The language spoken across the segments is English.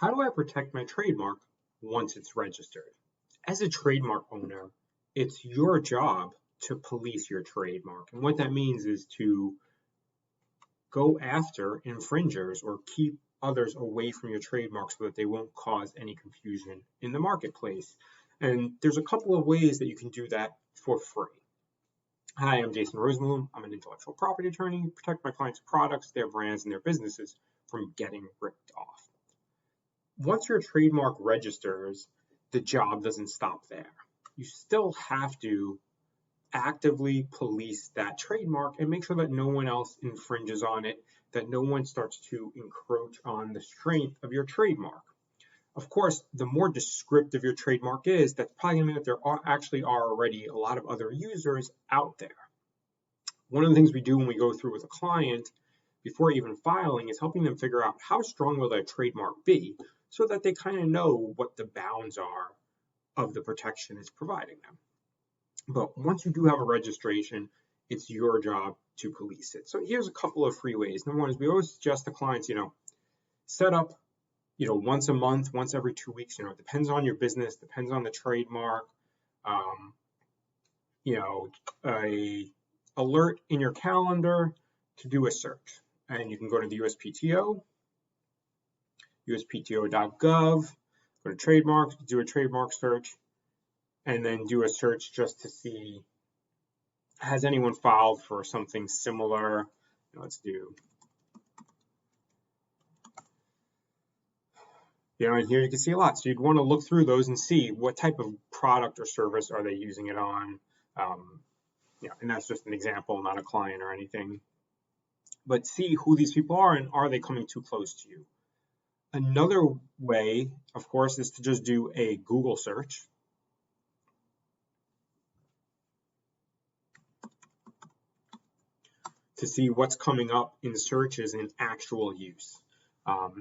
How do I protect my trademark once it's registered? As a trademark owner, it's your job to police your trademark. And what that means is to go after infringers or keep others away from your trademark so that they won't cause any confusion in the marketplace. And there's a couple of ways that you can do that for free. Hi, I'm Jason Rosenblum. I'm an intellectual property attorney. Protect my clients' products, their brands, and their businesses from getting ripped off. Once your trademark registers, the job doesn't stop there. You still have to actively police that trademark and make sure that no one else infringes on it, that no one starts to encroach on the strength of your trademark. Of course, the more descriptive your trademark is, that's probably going to mean that there actually are already a lot of other users out there. One of the things we do when we go through with a client before even filing is helping them figure out how strong will that trademark be so that they kind of know what the bounds are of the protection it's providing them. But once you do have a registration, it's your job to police it. So here's a couple of free ways. Number one is we always suggest to clients, set up, once a month, once every 2 weeks, it depends on your business, depends on the trademark, a alert in your calendar to do a search. And you can go to the USPTO, uspto.gov, go to trademarks, do a trademark search, and then do a search just to see, has anyone filed for something similar? Let's do, and here you can see a lot. So you'd want to look through those and see what type of product or service are they using it on. And that's just an example, not a client or anything. But see who these people are and are they coming too close to you? Another way, of course, is to just do a Google search. To see what's coming up in searches in actual use.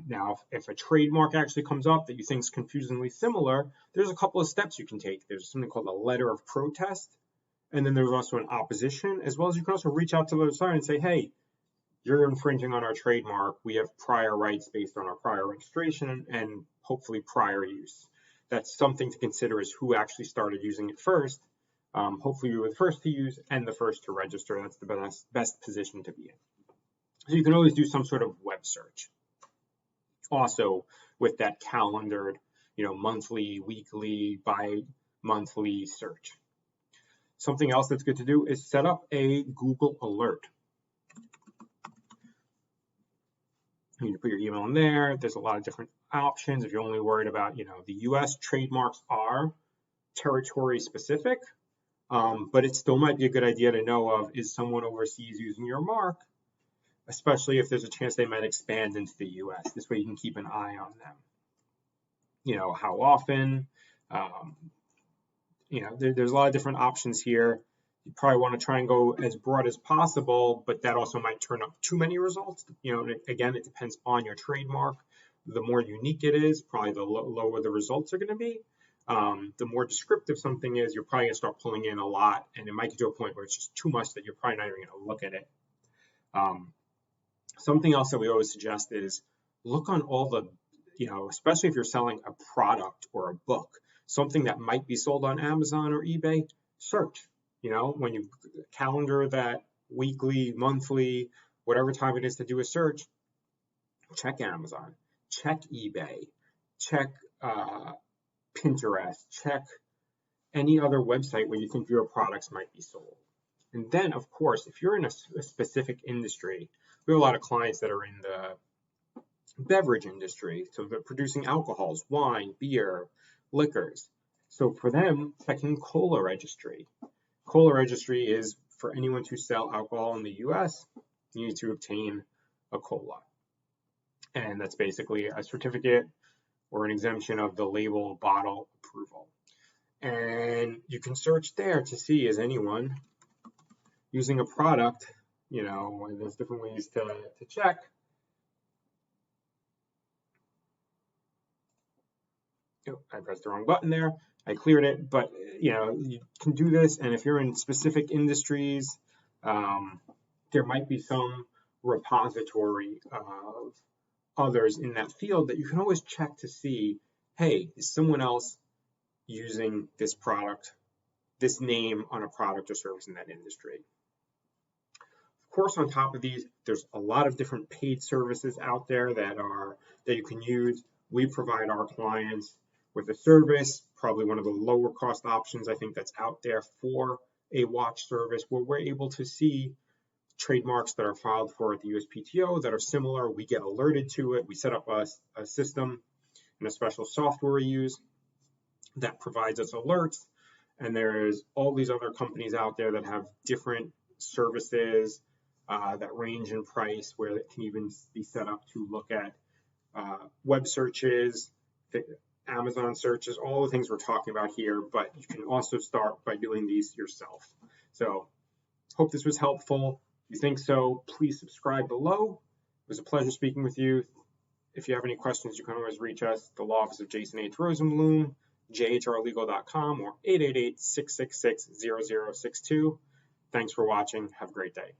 Now, if a trademark actually comes up that you think is confusingly similar, there's a couple of steps you can take. There's something called a letter of protest, and then there's also an opposition, as well as you can also reach out to the other side and say, hey, you're infringing on our trademark. We have prior rights based on our prior registration and hopefully prior use. That's something to consider, is who actually started using it first. Hopefully you were the first to use and the first to register. That's the best position to be in. So you can always do some sort of web search. Also with that calendared, monthly, weekly, bi-monthly search. Something else that's good to do is set up a Google alert. You need to put your email in there. There's a lot of different options. If you're only worried about, the US trademarks are territory specific, but it still might be a good idea to know of, is someone overseas using your mark, especially if there's a chance they might expand into the US. This way you can keep an eye on them. How often, there's a lot of different options here. You probably want to try and go as broad as possible, but that also might turn up too many results. Again, it depends on your trademark. The more unique it is, probably the lower the results are going to be. The more descriptive something is, you're probably going to start pulling in a lot, and it might get to a point where it's just too much that you're probably not even going to look at it. Something else that we always suggest is look on all the, especially if you're selling a product or a book, something that might be sold on Amazon or eBay, search. When you calendar that weekly, monthly, whatever time it is to do a search, check Amazon, check eBay, check Pinterest, check any other website where you think your products might be sold. And then, of course, if you're in a specific industry, we have a lot of clients that are in the beverage industry, so they're producing alcohols, wine, beer, liquors. So for them, checking COLA registry. COLA registry is for anyone to sell alcohol in the US, you need to obtain a COLA. And that's basically a certificate or an exemption of the label bottle approval. And you can search there to see, is anyone using a product, there's different ways to check. Oh, I pressed the wrong button there. I cleared it, but you can do this, and if you're in specific industries, there might be some repository of others in that field that you can always check to see, hey, is someone else using this product, this name on a product or service in that industry? Of course, on top of these, there's a lot of different paid services out there that you can use. We provide our clients with a service, probably one of the lower cost options I think that's out there for a watch service, where we're able to see trademarks that are filed for at the USPTO that are similar. We get alerted to it. We set up a system and a special software we use that provides us alerts. And there's all these other companies out there that have different services that range in price, where it can even be set up to look at web searches, Amazon searches, all the things we're talking about here, but you can also start by doing these yourself. So hope this was helpful. If you think so, please subscribe below. It was a pleasure speaking with you. If you have any questions, you can always reach us, the law office of Jason H. Rosenblum, jhrlegal.com, or 888-666-0062. Thanks for watching. Have a great day.